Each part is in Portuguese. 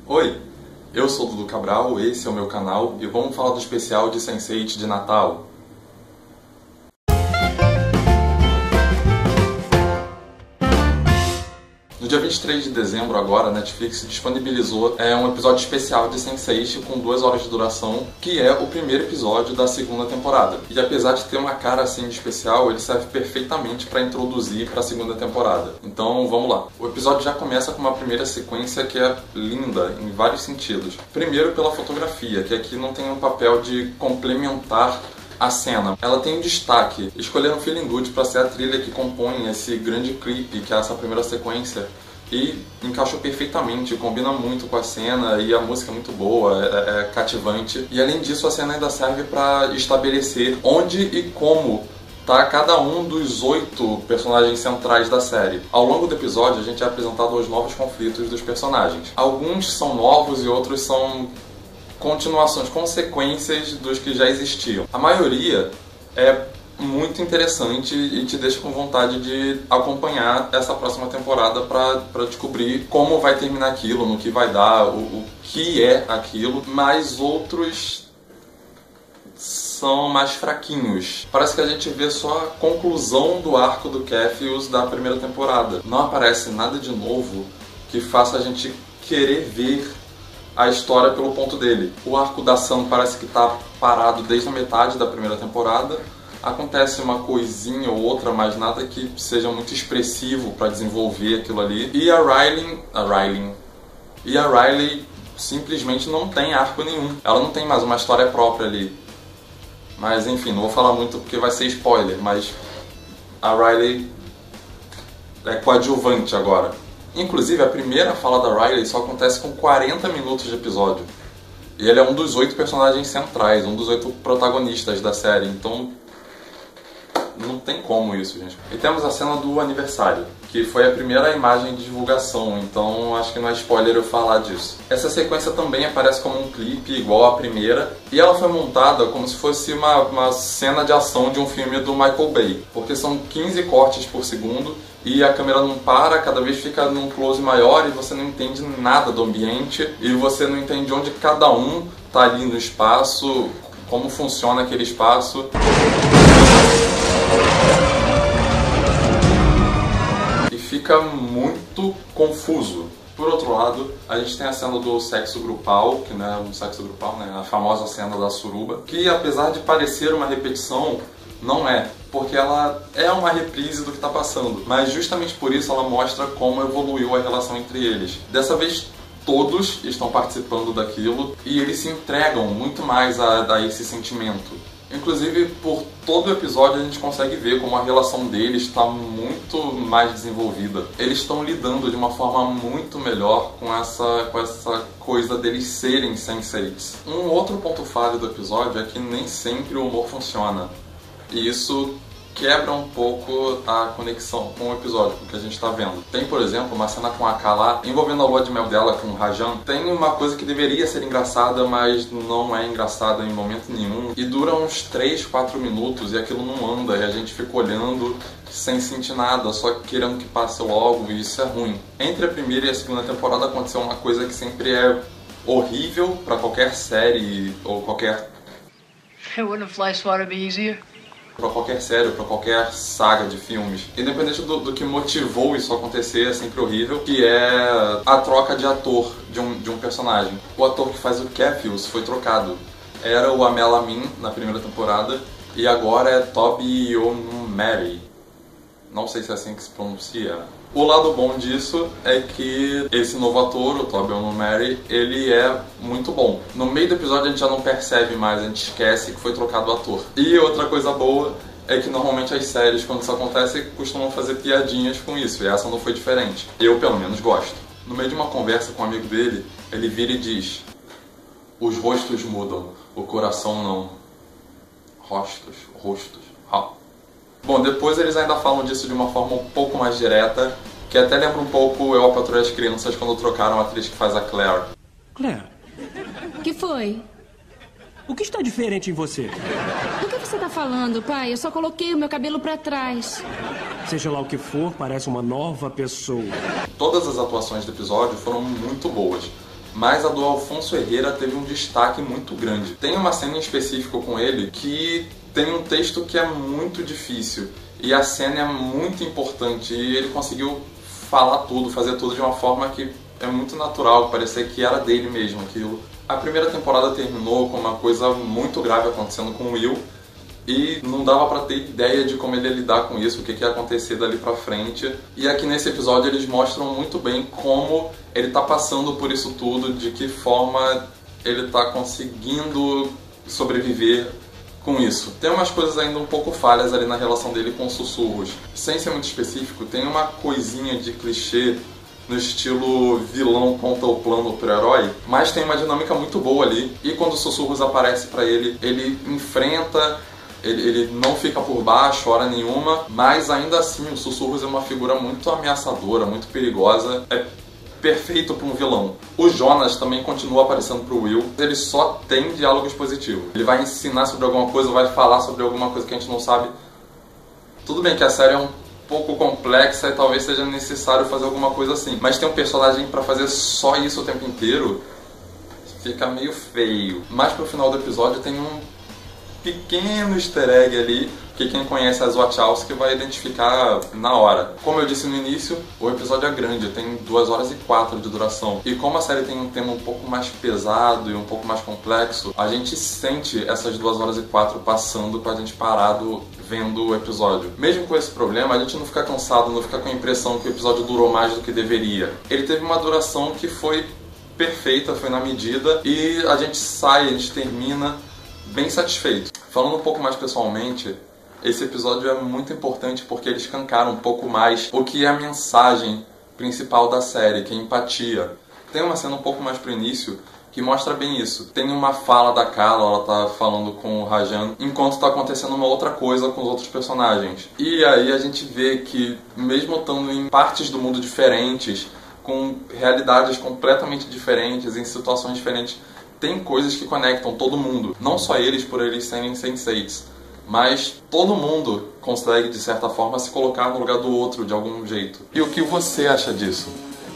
Oi, eu sou o Dudu Cabral, esse é o meu canal e vamos falar do especial de Sense8 de Natal. No dia 23 de dezembro agora, a Netflix disponibilizou um episódio especial de Sense8 com 2 horas de duração, que é o primeiro episódio da segunda temporada. E apesar de ter uma cara assim de especial, ele serve perfeitamente para introduzir para a segunda temporada. Então vamos lá. O episódio já começa com uma primeira sequência que é linda em vários sentidos. Primeiro pela fotografia, que aqui não tem um papel de complementar a cena. Ela tem um destaque. Escolheram Feeling Good para ser a trilha que compõe esse grande clipe, que é essa primeira sequência, e encaixou perfeitamente, combina muito com a cena e a música é muito boa, é cativante. E além disso, a cena ainda serve para estabelecer onde e como tá cada um dos 8 personagens centrais da série. Ao longo do episódio, a gente é apresentado aos novos conflitos dos personagens. Alguns são novos e outros são continuações, consequências dos que já existiam. A maioria é muito interessante e te deixa com vontade de acompanhar essa próxima temporada para descobrir como vai terminar aquilo, no que vai dar, o que é aquilo, mas outros são mais fraquinhos. Parece que a gente vê só a conclusão do arco do Capheus da primeira temporada. Não aparece nada de novo que faça a gente querer ver a história pelo ponto dele. O arco da Sam parece que está parado desde a metade da primeira temporada. Acontece uma coisinha ou outra, mas nada que seja muito expressivo para desenvolver aquilo ali. E a Riley simplesmente não tem arco nenhum. Ela não tem mais uma história própria ali. Mas enfim, não vou falar muito porque vai ser spoiler, mas a Riley é coadjuvante agora. Inclusive, a primeira fala da Riley só acontece com 40 minutos de episódio. E ele é um dos 8 personagens centrais, um dos 8 protagonistas da série, então não tem como isso, gente. E temos a cena do aniversário, que foi a primeira imagem de divulgação, então acho que não é spoiler eu falar disso. Essa sequência também aparece como um clipe igual à primeira, e ela foi montada como se fosse uma cena de ação de um filme do Michael Bay, porque são 15 cortes por segundo, e a câmera não para, cada vez fica num close maior e você não entende nada do ambiente e você não entende onde cada um tá ali no espaço, como funciona aquele espaço. E fica muito confuso. Por outro lado, a gente tem a cena do sexo grupal, que não é um sexo grupal, né? A famosa cena da suruba, que apesar de parecer uma repetição, não é, porque ela é uma reprise do que está passando, mas justamente por isso ela mostra como evoluiu a relação entre eles. Dessa vez todos estão participando daquilo e eles se entregam muito mais a esse sentimento. Inclusive, por todo o episódio a gente consegue ver como a relação deles está muito mais desenvolvida. Eles estão lidando de uma forma muito melhor com essa coisa deles serem Sense8s. Um outro ponto falho do episódio é que nem sempre o humor funciona. E isso quebra um pouco a conexão com o episódio, com o que a gente está vendo. Tem, por exemplo, uma cena com a Kala envolvendo a lua de mel dela com o Rajan. Tem uma coisa que deveria ser engraçada, mas não é engraçada em momento nenhum. E dura uns 3, 4 minutos e aquilo não anda. E a gente fica olhando sem sentir nada, só querendo que passe logo, e isso é ruim. Entre a primeira e a segunda temporada aconteceu uma coisa que sempre é horrível para qualquer série ou qualquer... Wouldn't a fly swatter be easier? Para qualquer série, para qualquer saga de filmes. Independente do que motivou isso a acontecer, é sempre horrível, que é a troca de ator de um personagem. O ator que faz o Capheus foi trocado. Era o Amell Amin na primeira temporada e agora é Toby Onumeri. Não sei se é assim que se pronuncia. O lado bom disso é que esse novo ator, o Toby Onumeri, ele é muito bom. No meio do episódio a gente já não percebe mais, a gente esquece que foi trocado o ator. E outra coisa boa é que normalmente as séries, quando isso acontece, costumam fazer piadinhas com isso, e essa não foi diferente. Eu, pelo menos, gosto. No meio de uma conversa com um amigo dele, ele vira e diz: os rostos mudam, o coração não. Rostos. Bom, depois eles ainda falam disso de uma forma um pouco mais direta, que até lembra um pouco Eu, a Patroa e as Crianças, quando trocaram a atriz que faz a Claire. Claire. O que foi? O que está diferente em você? Do que você está falando, pai? Eu só coloquei o meu cabelo pra trás. Seja lá o que for, parece uma nova pessoa. Todas as atuações do episódio foram muito boas. mas a do Alfonso Herrera teve um destaque muito grande. Tem uma cena em específico com ele que tem um texto que é muito difícil e a cena é muito importante e ele conseguiu falar tudo, fazer tudo de uma forma que é muito natural, parecia que era dele mesmo aquilo. A primeira temporada terminou com uma coisa muito grave acontecendo com o Will e não dava pra ter ideia de como ele ia lidar com isso, o que ia acontecer dali pra frente. E aqui nesse episódio eles mostram muito bem como ele tá passando por isso tudo, de que forma ele tá conseguindo sobreviver com isso. Tem umas coisas ainda um pouco falhas ali na relação dele com os sussurros. Sem ser muito específico, tem uma coisinha de clichê no estilo vilão conta o plano pro herói, mas tem uma dinâmica muito boa ali. E quando os sussurros aparecem pra ele, ele enfrenta, ele não fica por baixo hora nenhuma, mas ainda assim o sussurros é uma figura muito ameaçadora, muito perigosa. É perfeito para um vilão. O Jonas também continua aparecendo pro Will, ele só tem diálogos positivos. Ele vai ensinar sobre alguma coisa, vai falar sobre alguma coisa que a gente não sabe. Tudo bem que a série é um pouco complexa e talvez seja necessário fazer alguma coisa assim, mas ter um personagem pra fazer só isso o tempo inteiro fica meio feio. Mas pro final do episódio tem um pequeno easter egg ali que quem conhece as Wachowski vai identificar na hora. Como eu disse no início, o episódio é grande, tem 2 horas e 4 de duração. E como a série tem um tema um pouco mais pesado e um pouco mais complexo, a gente sente essas 2 horas e 4 passando com a gente parado vendo o episódio. Mesmo com esse problema, a gente não fica cansado, não fica com a impressão que o episódio durou mais do que deveria. Ele teve uma duração que foi perfeita, foi na medida, e a gente sai, a gente termina bem satisfeito. Falando um pouco mais pessoalmente, esse episódio é muito importante porque ele escancara um pouco mais o que é a mensagem principal da série, que é empatia. Tem uma cena um pouco mais pro início que mostra bem isso. Tem uma fala da Carla, ela tá falando com o Rajan, enquanto tá acontecendo uma outra coisa com os outros personagens. E aí a gente vê que, mesmo estando em partes do mundo diferentes, com realidades completamente diferentes, em situações diferentes, tem coisas que conectam todo mundo. Não só eles, por eles serem senseis, mas todo mundo consegue, de certa forma, se colocar no lugar do outro de algum jeito. E o que você acha disso?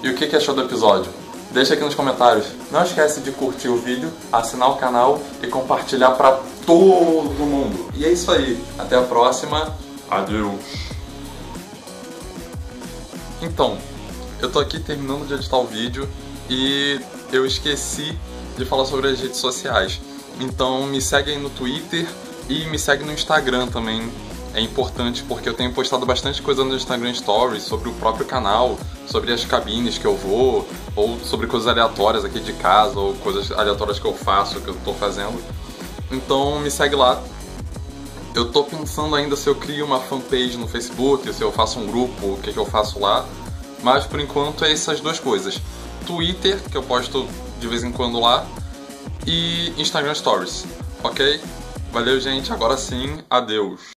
E o que achou do episódio? Deixa aqui nos comentários. Não esquece de curtir o vídeo, assinar o canal e compartilhar pra todo mundo. E é isso aí. Até a próxima. Adeus. Então, eu tô aqui terminando de editar o vídeo e eu esqueci de falar sobre as redes sociais. Então me segue aí no Twitter e me segue no Instagram também. É importante porque eu tenho postado bastante coisa no Instagram Stories sobre o próprio canal, sobre as cabines que eu vou, ou sobre coisas aleatórias aqui de casa, ou coisas aleatórias que eu faço, que eu tô fazendo. Então me segue lá. Eu tô pensando ainda se eu crio uma fanpage no Facebook, se eu faço um grupo, o que eu faço lá. Mas por enquanto é essas duas coisas. Twitter, que eu posto de vez em quando lá, e Instagram Stories, ok? Valeu, gente. Agora sim, adeus.